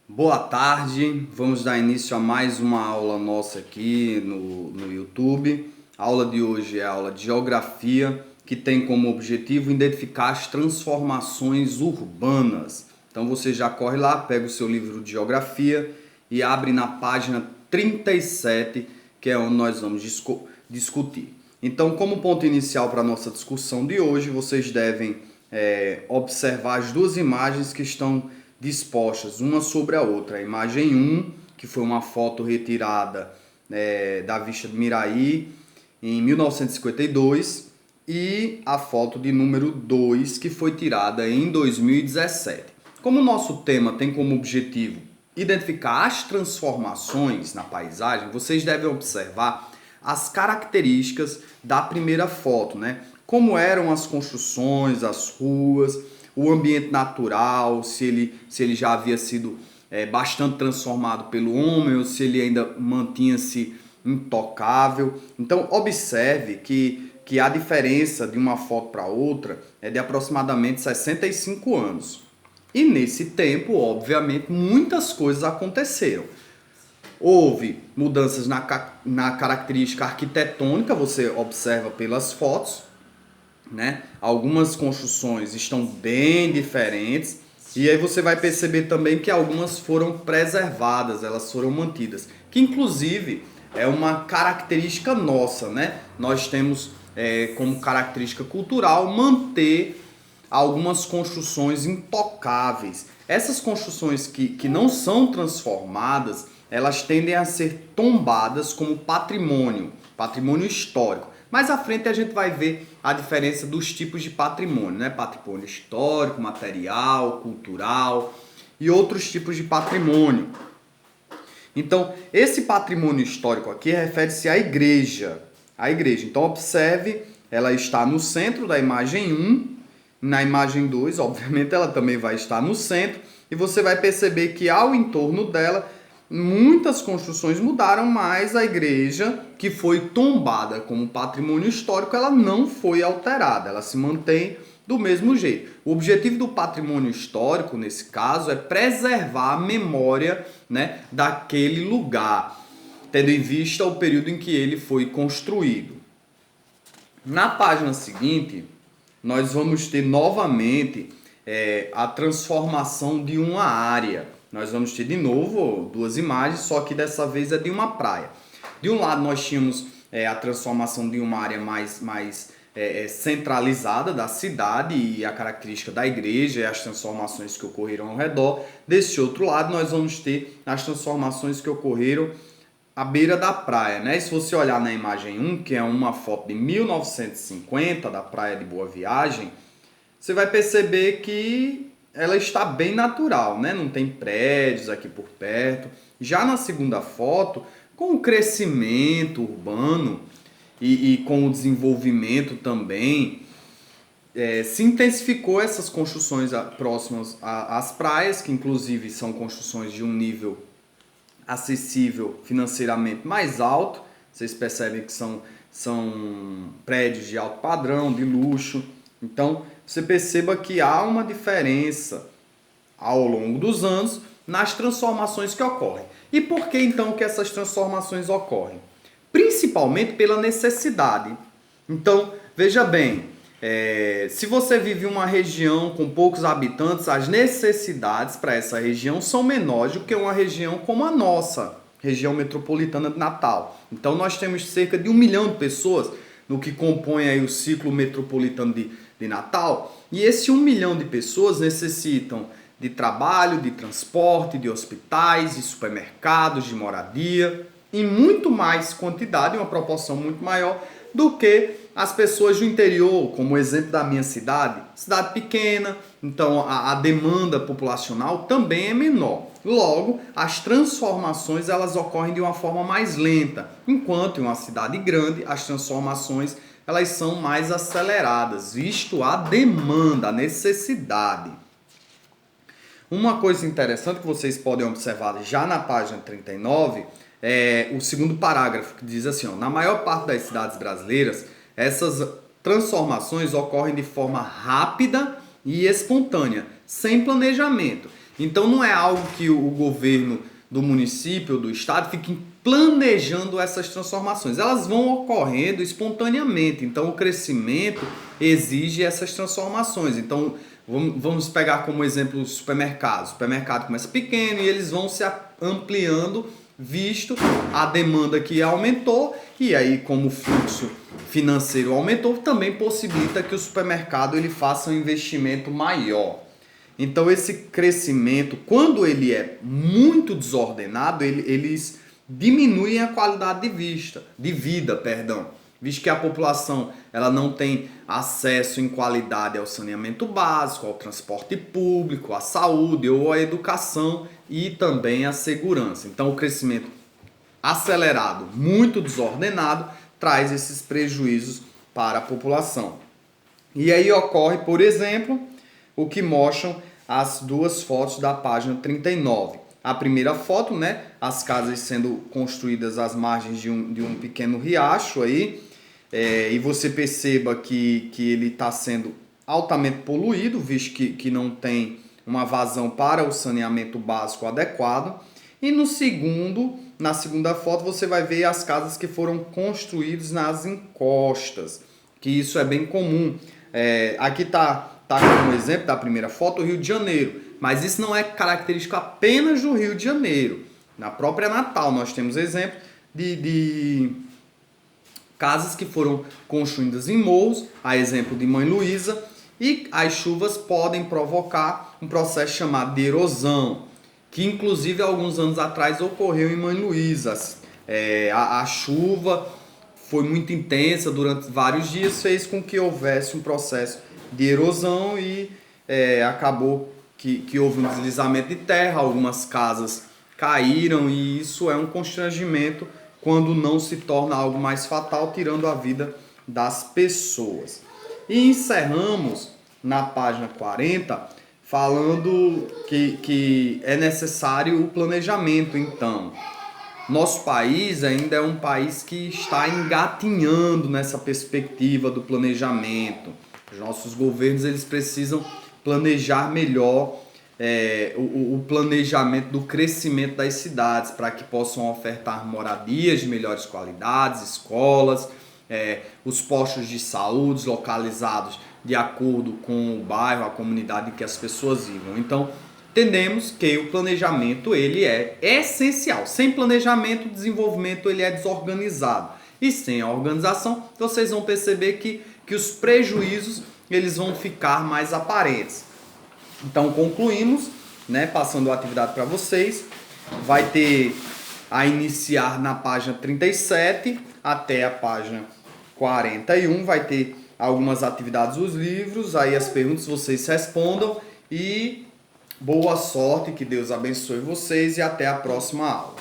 Boa tarde, vamos dar início a mais uma aula nossa aqui no YouTube. A aula de hoje é a aula de Geografia, que tem como objetivo identificar as transformações urbanas. Então você já corre lá, pega o seu livro de Geografia e abre na página 37, que é onde nós vamos discutir. Então, como ponto inicial para a nossa discussão de hoje, vocês devem observar as duas imagens que estão dispostas uma sobre a outra. A imagem 1, que foi uma foto retirada da vista do Miraí em 1952, e a foto de número 2, que foi tirada em 2017. Como o nosso tema tem como objetivo identificar as transformações na paisagem, vocês devem observar as características da primeira foto, né? Como eram as construções, as ruas, o ambiente natural, se ele já havia sido bastante transformado pelo homem ou se ele ainda mantinha-se intocável. Então observe que a diferença de uma foto para outra é de aproximadamente 65 anos. E nesse tempo, obviamente, muitas coisas aconteceram. Houve mudanças na característica arquitetônica, você observa pelas fotos, né? Algumas construções estão bem diferentes e aí você vai perceber também que algumas foram preservadas, elas foram mantidas, que inclusive é uma característica nossa, né? Nós temos como característica cultural manter algumas construções intocáveis. Essas construções que não são transformadas, elas tendem a ser tombadas como patrimônio histórico. Mais à frente a gente vai ver a diferença dos tipos de patrimônio, né? Patrimônio histórico, material, cultural e outros tipos de patrimônio. Então, esse patrimônio histórico aqui refere-se à igreja. A igreja. Então, observe, ela está no centro da imagem 1. Na imagem 2, obviamente, ela também vai estar no centro. E você vai perceber que ao entorno dela muitas construções mudaram, mas a igreja, que foi tombada como patrimônio histórico, ela não foi alterada, ela se mantém do mesmo jeito. O objetivo do patrimônio histórico, nesse caso, é preservar a memória, né, daquele lugar, tendo em vista o período em que ele foi construído. Na página seguinte, nós vamos ter novamente a transformação de uma área. Nós vamos ter de novo duas imagens, só que dessa vez é de uma praia. De um lado nós tínhamos a transformação de uma área mais centralizada da cidade e a característica da igreja e as transformações que ocorreram ao redor. Desse outro lado nós vamos ter as transformações que ocorreram à beira da praia, né? E se você olhar na imagem 1, que é uma foto de 1950 da praia de Boa Viagem, você vai perceber que ela está bem natural, né? Não tem prédios aqui por perto. Já na segunda foto, com o crescimento urbano e com o desenvolvimento também, se intensificou essas construções próximas às praias, que inclusive são construções de um nível acessível financeiramente mais alto. Vocês percebem que são prédios de alto padrão, de luxo. Então, você perceba que há uma diferença ao longo dos anos nas transformações que ocorrem. E por que então que essas transformações ocorrem? Principalmente pela necessidade. Então, veja bem, se você vive em uma região com poucos habitantes, as necessidades para essa região são menores do que uma região como a nossa, região metropolitana de Natal. Então, nós temos cerca de 1 milhão de pessoas no que compõe aí o ciclo metropolitano de Natal, e esse 1 milhão de pessoas necessitam de trabalho, de transporte, de hospitais, de supermercados, de moradia, em muito mais quantidade, uma proporção muito maior do que as pessoas do interior, como o exemplo da minha cidade pequena, então a demanda populacional também é menor. Logo, as transformações elas ocorrem de uma forma mais lenta, enquanto em uma cidade grande as transformações elas são mais aceleradas, visto a demanda, a necessidade. Uma coisa interessante que vocês podem observar já na página 39 é o segundo parágrafo, que diz assim, na maior parte das cidades brasileiras, essas transformações ocorrem de forma rápida e espontânea, sem planejamento. Então não é algo que o governo do município ou do estado fique planejando essas transformações. Elas vão ocorrendo espontaneamente. Então o crescimento exige essas transformações. Então vamos pegar como exemplo os supermercados. O supermercado começa pequeno e eles vão se ampliando visto a demanda que aumentou, e aí como o fluxo financeiro aumentou, também possibilita que o supermercado ele faça um investimento maior. Então esse crescimento, quando ele é muito desordenado, eles diminuem a qualidade de vida, visto que a população ela não tem acesso em qualidade ao saneamento básico, ao transporte público, à saúde ou à educação e também à segurança. Então o crescimento acelerado, muito desordenado, traz esses prejuízos para a população. E aí ocorre, por exemplo, o que mostram as duas fotos da página 39. A primeira foto, né, as casas sendo construídas às margens de um pequeno riacho aí, e você perceba que ele está sendo altamente poluído, visto que não tem uma vazão para o saneamento básico adequado. E na segunda foto você vai ver as casas que foram construídas nas encostas, que isso é bem comum. Aqui está como exemplo da primeira foto o Rio de Janeiro, mas isso não é característico apenas do Rio de Janeiro. Na própria Natal nós temos exemplo de casas que foram construídas em morros, a exemplo de Mãe Luísa, e as chuvas podem provocar um processo chamado de erosão, que inclusive alguns anos atrás ocorreu em Mãe Luísa. A chuva foi muito intensa durante vários dias, fez com que houvesse um processo de erosão e acabou que houve um deslizamento de terra, algumas casas caíram e isso é um constrangimento quando não se torna algo mais fatal, tirando a vida das pessoas. E encerramos na página 40 falando que é necessário o planejamento. Então, nosso país ainda é um país que está engatinhando nessa perspectiva do planejamento. Os nossos governos eles precisam planejar melhor o planejamento do crescimento das cidades para que possam ofertar moradias de melhores qualidades, escolas, os postos de saúde localizados de acordo com o bairro, a comunidade em que as pessoas vivam. Então, entendemos que o planejamento ele é essencial. Sem planejamento, o desenvolvimento ele é desorganizado. E sem a organização, vocês vão perceber que os prejuízos eles vão ficar mais aparentes. Então, concluímos, né, passando a atividade para vocês. Vai ter a iniciar na página 37 até a página 41. Vai ter algumas atividades dos livros, aí as perguntas vocês respondam e boa sorte, que Deus abençoe vocês e até a próxima aula.